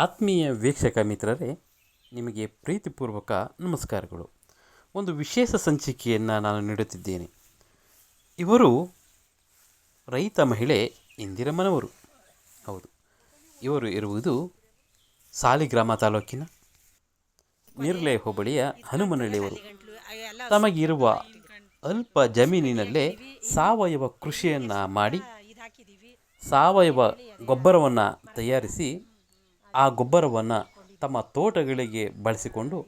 ಆತ್ಮೀಯ ವೀಕ್ಷಕ ಮಿತ್ರರೇ, ನಿಮಗೆ ಪ್ರೀತಿಪೂರ್ವಕ ನಮಸ್ಕಾರಗಳು. ಒಂದು ವಿಶೇಷ ಸಂಚಿಕೆಯನ್ನು ನಾನು ನೀಡುತ್ತಿದ್ದೇನೆ. ಇವರು ರೈತ ಮಹಿಳೆ ಇಂದಿರಮ್ಮನವರು. ಹೌದು, ಇವರು ಇರುವುದು ಸಾಲಿಗ್ರಾಮ ತಾಲೂಕಿನ ನಿರ್ಲೆ ಹೋಬಳಿಯ ಹನುಮನಹಳ್ಳಿಯವರು. ತಮಗಿರುವ ಅಲ್ಪ ಜಮೀನಿನಲ್ಲೇ ಸಾವಯವ ಕೃಷಿಯನ್ನು ಮಾಡಿ ಸಾವಯವ ಗೊಬ್ಬರವನ್ನು ತಯಾರಿಸಿ ಆ ಗೊಬ್ಬರವನ್ನು ತಮ್ಮ ತೋಟಗಳಿಗೆ ಬಳಸಿಕೊಂಡು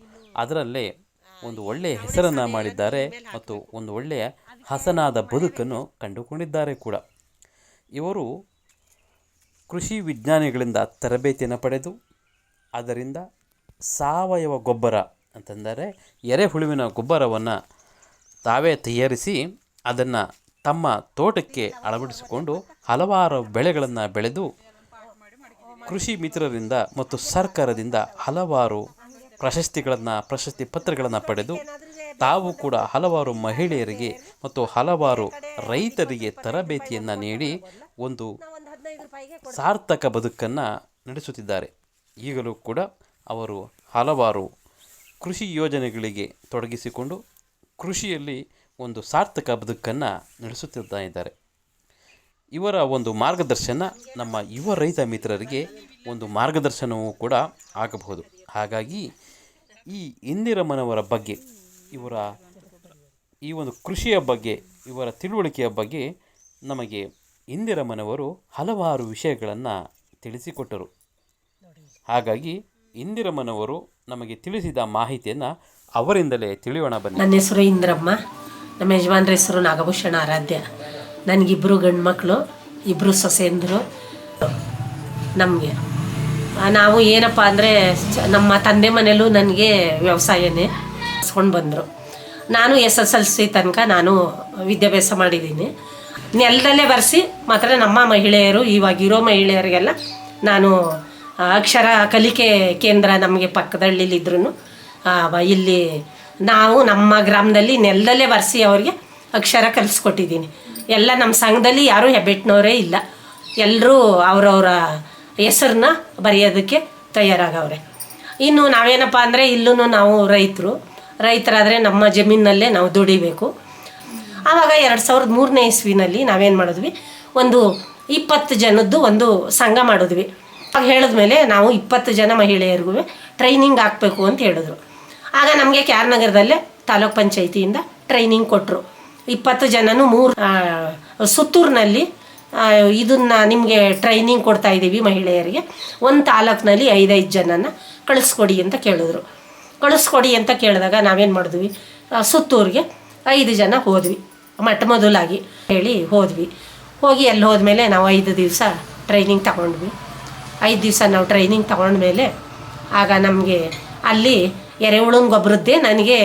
ಅದರಲ್ಲೇ ಒಂದು ಒಳ್ಳೆಯ ಹೆಸರನ್ನು ಮಾಡಿದ್ದಾರೆ ಮತ್ತು ಒಂದು ಒಳ್ಳೆಯ ಹಸನಾದ ಬದುಕನ್ನು ಕಂಡುಕೊಂಡಿದ್ದಾರೆ ಕೂಡ. ಇವರು ಕೃಷಿ ವಿಜ್ಞಾನಿಗಳಿಂದ ತರಬೇತಿಯನ್ನು ಪಡೆದು ಅದರಿಂದ ಸಾವಯವ ಗೊಬ್ಬರ ಅಂತಂದರೆ ಎರೆಹುಳುವಿನ ಗೊಬ್ಬರವನ್ನು ತಾವೇ ತಯಾರಿಸಿ ಅದನ್ನು ತಮ್ಮ ತೋಟಕ್ಕೆ ಅಳವಡಿಸಿಕೊಂಡು ಹಲವಾರು ಬೆಳೆಗಳನ್ನು ಬೆಳೆದು ಕೃಷಿ ಮಿತ್ರರಿಂದ ಮತ್ತು ಸರ್ಕಾರದಿಂದ ಹಲವಾರು ಪ್ರಶಸ್ತಿ ಪತ್ರಗಳನ್ನು ಪಡೆದು ತಾವು ಕೂಡ ಹಲವಾರು ಮಹಿಳೆಯರಿಗೆ ಮತ್ತು ಹಲವಾರು ರೈತರಿಗೆ ತರಬೇತಿಯನ್ನು ನೀಡಿ ಒಂದು ಸಾರ್ಥಕ ಬದುಕನ್ನು ನಡೆಸುತ್ತಿದ್ದಾರೆ. ಈಗಲೂ ಕೂಡ ಅವರು ಹಲವಾರು ಕೃಷಿ ಯೋಜನೆಗಳಿಗೆ ತೊಡಗಿಸಿಕೊಂಡು ಕೃಷಿಯಲ್ಲಿ ಒಂದು ಸಾರ್ಥಕ ಬದುಕನ್ನು ನಡೆಸುತ್ತಾ ಇದ್ದಾರೆ. ಇವರ ಒಂದು ಮಾರ್ಗದರ್ಶನ ನಮ್ಮ ಯುವ ರೈತ ಮಿತ್ರರಿಗೆ ಒಂದು ಮಾರ್ಗದರ್ಶನವೂ ಕೂಡ ಆಗಬಹುದು. ಹಾಗಾಗಿ ಈ ಇಂದಿರಮ್ಮನವರ ಬಗ್ಗೆ, ಇವರ ಈ ಒಂದು ಕೃಷಿಯ ಬಗ್ಗೆ, ಇವರ ತಿಳುವಳಿಕೆಯ ಬಗ್ಗೆ ನಮಗೆ ಇಂದಿರಮ್ಮನವರು ಹಲವಾರು ವಿಷಯಗಳನ್ನು ತಿಳಿಸಿಕೊಟ್ಟರು. ಹಾಗಾಗಿ ಇಂದಿರಮ್ಮನವರು ನಮಗೆ ತಿಳಿಸಿದ ಮಾಹಿತಿಯನ್ನು ಅವರಿಂದಲೇ ತಿಳಿಯೋಣ ಬನ್ನಿ. ನನ್ನ ಹೆಸರು ಇಂದಿರಮ್ಮ, ನಮ್ಮ ಯಜಮಾನ್ರ ಹೆಸರು ನಾಗಭೂಷಣ ಆರಾಧ್ಯ. ನನಗಿಬ್ಬರು ಗಂಡು ಮಕ್ಕಳು, ಇಬ್ಬರು ಸೊಸೆಯಂದರು. ನಮಗೆ ನಾವು ಏನಪ್ಪ ಅಂದರೆ ನಮ್ಮ ತಂದೆ ಮನೇಲೂ ನನಗೆ ವ್ಯವಸಾಯನೇ ಸ್ಕೊಂಡು ಬಂದರು. ನಾನು SSLC ತನಕ ನಾನು ವಿದ್ಯಾಭ್ಯಾಸ ಮಾಡಿದ್ದೀನಿ. ನೆಲದಲ್ಲೇ ಬರೆಸಿ ಮಾತ್ರ ನಮ್ಮ ಮಹಿಳೆಯರು, ಇವಾಗಿರೋ ಮಹಿಳೆಯರಿಗೆಲ್ಲ ನಾನು ಅಕ್ಷರ ಕಲಿಕೆ ಕೇಂದ್ರ ನಮಗೆ ಪಕ್ಕದಳ್ಳಿಲಿದ್ರೂ ಇಲ್ಲಿ ನಾವು ನಮ್ಮ ಗ್ರಾಮದಲ್ಲಿ ನೆಲದಲ್ಲೇ ಬರೆಸಿ ಅವ್ರಿಗೆ ಅಕ್ಷರ ಕಲಿಸ್ಕೊಟ್ಟಿದ್ದೀನಿ. ಎಲ್ಲ ನಮ್ಮ ಸಂಘದಲ್ಲಿ ಯಾರೂ ಹೆಬ್ಬೆಟ್ಟಿನವರೇ ಇಲ್ಲ, ಎಲ್ಲರೂ ಅವರವರ ಹೆಸರನ್ನ ಬರೆಯೋದಕ್ಕೆ ತಯಾರಾಗವ್ರೆ. ಇನ್ನು ನಾವೇನಪ್ಪ ಅಂದರೆ ಇಲ್ಲೂ ನಾವು ರೈತರಾದರೆ ನಮ್ಮ ಜಮೀನಲ್ಲೇ ನಾವು ದುಡಿಬೇಕು. ಆವಾಗ 2003ನೇ ಇಸ್ವಿನಲ್ಲಿ ನಾವೇನು ಮಾಡಿದ್ವಿ, ಒಂದು 20 ಜನದ್ದು ಒಂದು ಸಂಘ ಮಾಡಿದ್ವಿ. ಆಗ ಹೇಳಿದ್ಮೇಲೆ ನಾವು 20 ಜನ ಮಹಿಳೆಯರಿಗೂ ಟ್ರೈನಿಂಗ್ ಹಾಕಬೇಕು ಅಂತ ಹೇಳಿದ್ರು. ಆಗ ನಮಗೆ KR ನಗರದಲ್ಲೇ ತಾಲೂಕ್ ಪಂಚಾಯಿತಿಯಿಂದ ಟ್ರೈನಿಂಗ್ ಕೊಟ್ಟರು. 20 ಜನನು 3 ಸುತ್ತೂರಿನಲ್ಲಿ ಇದನ್ನು ನಿಮಗೆ ಟ್ರೈನಿಂಗ್ ಕೊಡ್ತಾಯಿದ್ದೀವಿ ಮಹಿಳೆಯರಿಗೆ, ಒಂದು ತಾಲೂಕಿನಲ್ಲಿ 5 ಜನನ ಕಳಿಸ್ಕೊಡಿ ಅಂತ ಕೇಳಿದ್ರು. ಕಳಿಸ್ಕೊಡಿ ಅಂತ ಕೇಳಿದಾಗ ನಾವೇನು ಮಾಡಿದ್ವಿ, ಸುತ್ತೂರಿಗೆ 5 ಜನ ಹೋದ್ವಿ. ಮೊದಲಾಗಿ ಹೇಳಿ ಹೋದ್ವಿ. ಹೋಗಿ ಅಲ್ಲಿ ಹೋದ್ಮೇಲೆ ನಾವು 5 ದಿವಸ ಟ್ರೈನಿಂಗ್ ತಗೊಂಡ್ವಿ. 5 ದಿವಸ ನಾವು ಟ್ರೈನಿಂಗ್ ತಗೊಂಡ್ಮೇಲೆ ಆಗ ನಮಗೆ ಅಲ್ಲಿ ಎರೆಹುಳುನ ಗೊಬ್ಬರದ್ದೇ ನನಗೆ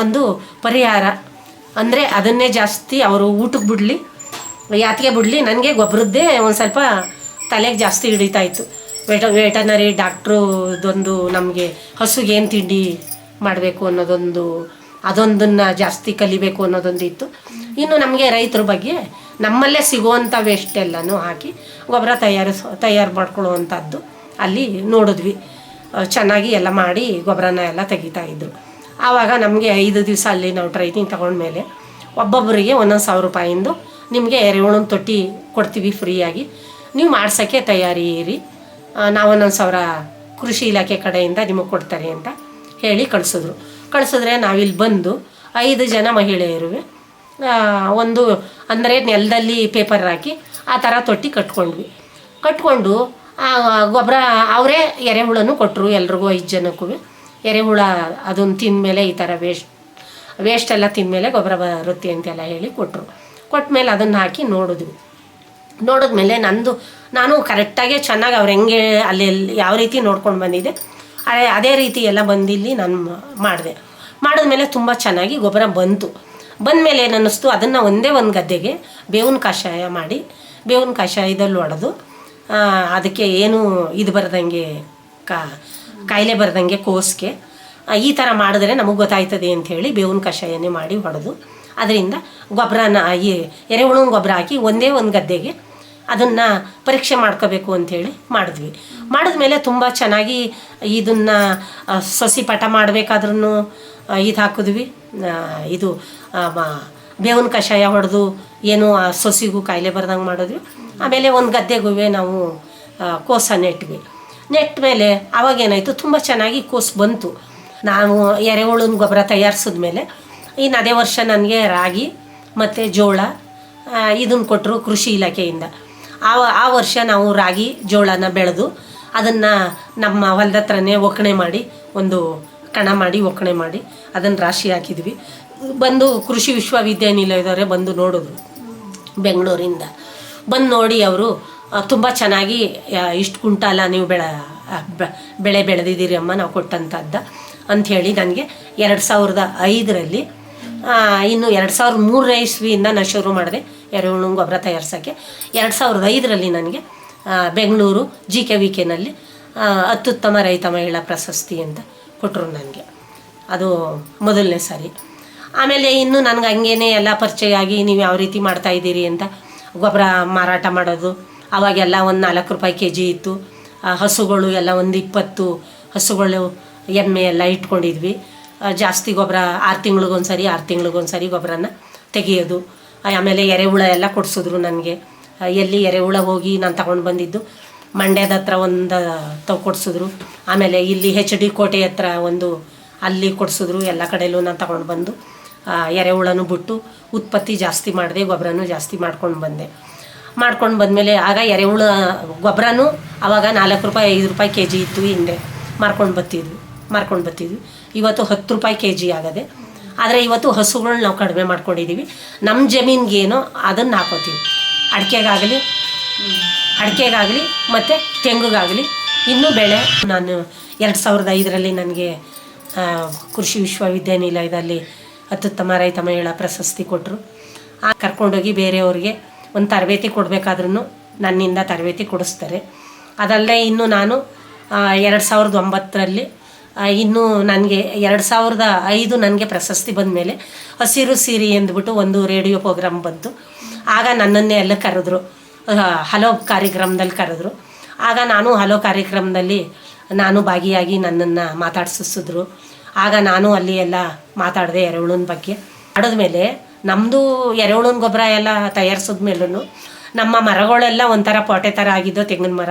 ಒಂದು ಪರಿಹಾರ ಅಂದರೆ ಅದನ್ನೇ ಜಾಸ್ತಿ ಅವರು ಊಟಕ್ಕೆ ಬಿಡಲಿ ಯಾತಿಗೆ ಬಿಡಲಿ, ನನಗೆ ಗೊಬ್ಬರದ್ದೇ ಒಂದು ಸ್ವಲ್ಪ ತಲೆಗೆ ಜಾಸ್ತಿ ಹಿಡಿತಾಯಿತ್ತು. ವೆಟನರಿ ಡಾಕ್ಟ್ರು ಇದೊಂದು ನಮಗೆ ಹಸುಗೆ ಏನು ತಿಂಡಿ ಮಾಡಬೇಕು ಅನ್ನೋದೊಂದು, ಅದೊಂದನ್ನು ಜಾಸ್ತಿ ಕಲಿಬೇಕು ಅನ್ನೋದೊಂದು ಇತ್ತು. ಇನ್ನು ನಮಗೆ ರೈತರ ಬಗ್ಗೆ ನಮ್ಮಲ್ಲೇ ಸಿಗುವಂಥ ವೇಸ್ಟ್ ಎಲ್ಲನೂ ಹಾಕಿ ಗೊಬ್ಬರ ತಯಾರು ಮಾಡ್ಕೊಳ್ಳುವಂಥದ್ದು ಅಲ್ಲಿ ನೋಡಿದ್ವಿ. ಚೆನ್ನಾಗಿ ಎಲ್ಲ ಮಾಡಿ ಗೊಬ್ಬರನ ಎಲ್ಲ ತೆಗಿತಾಯಿದ್ರು. ಆವಾಗ ನಮಗೆ 5 ದಿವಸ ಅಲ್ಲಿ ನಾವು ಟ್ರೈನಿಂಗ್ ತಗೊಂಡ್ಮೇಲೆ ಒಬ್ಬೊಬ್ಬರಿಗೆ 1,000 ರೂಪಾಯಿಂದ ನಿಮಗೆ ಎರೆಹುಳುನ ತೊಟ್ಟಿ ಕೊಡ್ತೀವಿ ಫ್ರೀಯಾಗಿ, ನೀವು ಮಾಡ್ಸೋಕ್ಕೆ ತಯಾರಿ ಇರಿ, ನಾವು 1,000 ಕೃಷಿ ಇಲಾಖೆ ಕಡೆಯಿಂದ ನಿಮಗೆ ಕೊಡ್ತಾರೆ ಅಂತ ಹೇಳಿ ಕಳಿಸಿದ್ರೆ ನಾವಿಲ್ಲಿ ಬಂದು 5 ಜನ ಮಹಿಳೆಯರು ಒಂದು ಅಂದರೆ ನೆಲದಲ್ಲಿ ಪೇಪರ್ ಹಾಕಿ ಆ ಥರ ತೊಟ್ಟಿ ಕಟ್ಕೊಂಡು ಗೊಬ್ಬರ ಅವರೇ ಎರೆಹುಳನೂ ಕೊಟ್ಟರು. ಎಲ್ರಿಗೂ 5 ಜನಕ್ಕೂ ಎರೆಹುಳ ಅದನ್ನು ತಿಂದಮೇಲೆ ಈ ಥರ ವೇಸ್ಟ್ ಎಲ್ಲ ತಿಂದಮೇಲೆ ಗೊಬ್ಬರ ಬರುತ್ತೆ ಅಂತೆಲ್ಲ ಹೇಳಿ ಕೊಟ್ಟಮೇಲೆ ಅದನ್ನು ಹಾಕಿ ನೋಡಿದ್ಮೇಲೆ ನಾನು ಕರೆಕ್ಟಾಗಿ ಚೆನ್ನಾಗಿ ಅವ್ರು ಹೆಂಗೆ ಅಲ್ಲಿ ಯಾವ ರೀತಿ ನೋಡ್ಕೊಂಡು ಬಂದಿದ್ದೆ ಅದೇ ರೀತಿ ಎಲ್ಲ ಬಂದಿಲ್ಲಿ ನಾನು ಮಾಡಿದ್ಮೇಲೆ ತುಂಬ ಚೆನ್ನಾಗಿ ಗೊಬ್ಬರ ಬಂದಮೇಲೆ ಏನು ಅನ್ನಿಸ್ತು, ಅದನ್ನು ಒಂದೇ ಒಂದು ಗದ್ದೆಗೆ ಬೇವಿನ ಕಷಾಯ ಮಾಡಿ ಬೇವಿನ ಕಷಾಯದಲ್ಲಿ ಹೊಡೆದು ಅದಕ್ಕೆ ಏನು ಇದು ಬರದಂಗೆ ಕಾಯಿಲೆ ಬರದಂಗೆ ಕೋಸ್ಗೆ ಈ ಥರ ಮಾಡಿದ್ರೆ ನಮಗೆ ಗೊತ್ತಾಯ್ತದೆ ಅಂಥೇಳಿ ಬೇವಿನ ಕಷಾಯನೇ ಮಾಡಿ ಹೊಡೆದು ಅದರಿಂದ ಗೊಬ್ಬರನ ಎರೆಹುಳುನ ಗೊಬ್ಬರ ಹಾಕಿ ಒಂದೇ ಒಂದು ಗದ್ದೆಗೆ ಅದನ್ನು ಪರೀಕ್ಷೆ ಮಾಡ್ಕೋಬೇಕು ಅಂಥೇಳಿ ಮಾಡಿದ್ಮೇಲೆ ತುಂಬ ಚೆನ್ನಾಗಿ ಇದನ್ನು ಸಸಿ ಪಟ ಮಾಡಬೇಕಾದ್ರೂ ಇದು ಹಾಕಿದ್ವಿ, ಇದು ಬೇವಿನ ಕಷಾಯ ಹೊಡೆದು ಏನು ಆ ಸಸಿಗೂ ಕಾಯಿಲೆ ಬರ್ದಂಗೆ ಮಾಡಿದ್ವಿ. ಆಮೇಲೆ ಒಂದು ಗದ್ದೆಗೂ ನಾವು ಕೋಸ ನೆಟ್ಟ ಮೇಲೆ ಅವಾಗೇನಾಯಿತು, ತುಂಬ ಚೆನ್ನಾಗಿ ಕೋಸು ಬಂತು. ನಾವು ಎರೆಹುಳನ ಗೊಬ್ಬರ ತಯಾರಿಸಿದ್ಮೇಲೆ ಇನ್ನು ಅದೇ ವರ್ಷ ನನಗೆ ರಾಗಿ ಮತ್ತು ಜೋಳ ಇದನ್ನು ಕೊಟ್ಟರು ಕೃಷಿ ಇಲಾಖೆಯಿಂದ. ಆ ವರ್ಷ ನಾವು ರಾಗಿ ಜೋಳನ ಬೆಳೆದು ಅದನ್ನು ನಮ್ಮ ಹೊಲದ ಹತ್ರನೇ ಒಕ್ಕಣೆ ಮಾಡಿ, ಒಂದು ಕಣ ಮಾಡಿ ಒಕ್ಕಣೆ ಮಾಡಿ ಅದನ್ನು ರಾಶಿ ಹಾಕಿದ್ವಿ. ಬಂದು ಕೃಷಿ ವಿಶ್ವವಿದ್ಯಾನಿಲಯದವರೇ ಬಂದು ನೋಡಿದ್ರು, ಬೆಂಗಳೂರಿಂದ ಬಂದು ನೋಡಿ ಅವರು ತುಂಬ ಚೆನ್ನಾಗಿ ಇಷ್ಟು ಕುಂಟಾಲ ನೀವು ಬೆಳೆ ಬೆಳೆದಿದ್ದೀರಿ ಅಮ್ಮ, ನಾವು ಕೊಟ್ಟಂಥದ್ದು ಅಂಥೇಳಿ ನನಗೆ 2005ರಲ್ಲಿ, ಇನ್ನು 2003 ಇಸ್ವಿಯಿಂದ ನಾನು ಶುರು ಮಾಡಿದೆ ಎರೆಹುಳು ಗೊಬ್ಬರ ತಯಾರಿಸೋಕ್ಕೆ. 2005ರಲ್ಲಿ ನನಗೆ ಬೆಂಗಳೂರು GKVKನಲ್ಲಿ ಅತ್ಯುತ್ತಮ ರೈತ ಮಹಿಳಾ ಪ್ರಶಸ್ತಿ ಅಂತ ಕೊಟ್ಟರು ನನಗೆ. ಅದು ಮೊದಲನೇ ಸಾರಿ. ಆಮೇಲೆ ಇನ್ನು ನನಗೆ ಹಂಗೇನೆ ಎಲ್ಲ ಪರಿಚಯ ಆಗಿ ನೀವು ಯಾವ ರೀತಿ ಮಾಡ್ತಾಯಿದ್ದೀರಿ ಅಂತ ಗೊಬ್ಬರ ಮಾರಾಟ ಮಾಡೋದು. ಆವಾಗೆಲ್ಲ ಒಂದು 4 ರೂಪಾಯಿ kg ಇತ್ತು. ಹಸುಗಳು ಎಲ್ಲ ಒಂದು 20 ಹಸುಗಳು ಎಮ್ಮೆ ಎಲ್ಲ ಇಟ್ಕೊಂಡಿದ್ವಿ. ಜಾಸ್ತಿ ಗೊಬ್ಬರ 6 ತಿಂಗಳಿಗೊಂದ್ಸರಿ ಗೊಬ್ಬರನ ತೆಗೆಯೋದು. ಆಮೇಲೆ ಎರೆಹುಳ ಎಲ್ಲ ಕೊಡಿಸಿದ್ರು ನನಗೆ. ಎಲ್ಲಿ ಎರೆಹುಳ ಹೋಗಿ ನಾನು ತಗೊಂಡು ಬಂದಿದ್ದು ಮಂಡ್ಯದ ಹತ್ರ ಒಂದು ಕೊಡಿಸಿದ್ರು. ಆಮೇಲೆ ಇಲ್ಲಿ HD ಕೋಟೆ ಹತ್ರ ಒಂದು ಅಲ್ಲಿ ಕೊಡಿಸಿದ್ರು. ಎಲ್ಲ ಕಡೆಯಲ್ಲೂ ನಾನು ತಗೊಂಡು ಬಂದು ಎರೆಹುಳನೂ ಬಿಟ್ಟು ಉತ್ಪತ್ತಿ ಜಾಸ್ತಿ ಮಾಡಿದೆ, ಗೊಬ್ಬರನೂ ಜಾಸ್ತಿ ಮಾಡ್ಕೊಂಡು ಬಂದಮೇಲೆ ಆಗ ಎರೆಹುಳ ಗೊಬ್ಬರನೂ ಆವಾಗ 4 ರೂಪಾಯಿ 5 ರೂಪಾಯಿ kg ಇತ್ತು. ಹಿಂದೆ ಮಾರ್ಕೊಂಡು ಬರ್ತಿದ್ವಿ. ಇವತ್ತು 10 ರೂಪಾಯಿ kg ಆಗದೆ. ಆದರೆ ಇವತ್ತು ಹಸುಗಳು ನಾವು ಕಡಿಮೆ ಮಾಡ್ಕೊಂಡಿದ್ದೀವಿ. ನಮ್ಮ ಜಮೀನಿಗೇನೋ ಅದನ್ನು ಹಾಕೋತೀವಿ, ಅಡಿಕೆಗಾಗಲಿ ಮತ್ತು ತೆಂಗಿಗಾಗಲಿ. ಇನ್ನೂ ಬೆಳೆ ನಾನು 2005ರಲ್ಲಿ ನನಗೆ ಕೃಷಿ ವಿಶ್ವವಿದ್ಯಾನಿಲಯದಲ್ಲಿ ಅತ್ಯುತ್ತಮ ರೈತ ಮಹಿಳಾ ಪ್ರಶಸ್ತಿ ಕೊಟ್ಟರು. ಕರ್ಕೊಂಡೋಗಿ ಬೇರೆಯವ್ರಿಗೆ ಒಂದು ತರಬೇತಿ ಕೊಡಬೇಕಾದ್ರೂ ನನ್ನಿಂದ ತರಬೇತಿ ಕೊಡಿಸ್ತಾರೆ. ಅದಲ್ಲದೆ ಇನ್ನು ನಾನು 2009ರಲ್ಲಿ ಇನ್ನು ನನಗೆ 2005 ನನಗೆ ಪ್ರಶಸ್ತಿ ಬಂದ ಮೇಲೆ ಹಸಿರು ಸಿರಿ ಎಂದ್ಬಿಟ್ಟು ಒಂದು ರೇಡಿಯೋ ಪ್ರೋಗ್ರಾಮ್ ಬಂತು. ಆಗ ನನ್ನನ್ನೇ ಎಲ್ಲ ಕರೆದ್ರು, ಹಲೋ ಕಾರ್ಯಕ್ರಮದಲ್ಲಿ ಕರೆದ್ರು. ಆಗ ನಾನು ಹಲೋ ಕಾರ್ಯಕ್ರಮದಲ್ಲಿ ಭಾಗಿಯಾಗಿ ನನ್ನನ್ನು ಮಾತಾಡ್ಸಿಸಿದ್ರು. ಆಗ ನಾನು ಅಲ್ಲಿ ಎಲ್ಲ ಮಾತಾಡಿದೆ ಎರೆಹುಳನ ಬಗ್ಗೆ. ಮಾಡಿದ್ಮೇಲೆ ನಮ್ಮದು ಎರೆಹುಳನ ಗೊಬ್ಬರ ಎಲ್ಲ ತಯಾರಿಸಿದ್ಮೇಲೂ ನಮ್ಮ ಮರಗಳೆಲ್ಲ ಒಂಥರ ಪೋಟೆ ಥರ ಆಗಿದ್ದು, ತೆಂಗಿನ ಮರ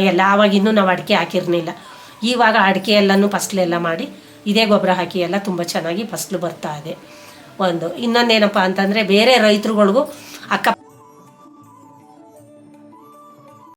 ಎಲ್ಲ. ಆವಾಗಿನ್ನೂ ನಾವು ಅಡಿಕೆ ಹಾಕಿರಲಿಲ್ಲ. ಇವಾಗ ಅಡಿಕೆ ಎಲ್ಲನೂ ಫಸಲೆಲ್ಲ ಮಾಡಿ ಇದೇ ಗೊಬ್ಬರ ಹಾಕಿ ಎಲ್ಲ ತುಂಬ ಚೆನ್ನಾಗಿ ಫಸಲು ಬರ್ತಾ ಇದೆ. ಇನ್ನೊಂದೇನಪ್ಪ ಅಂತಂದರೆ ಬೇರೆ ರೈತರುಗಳಿಗೂ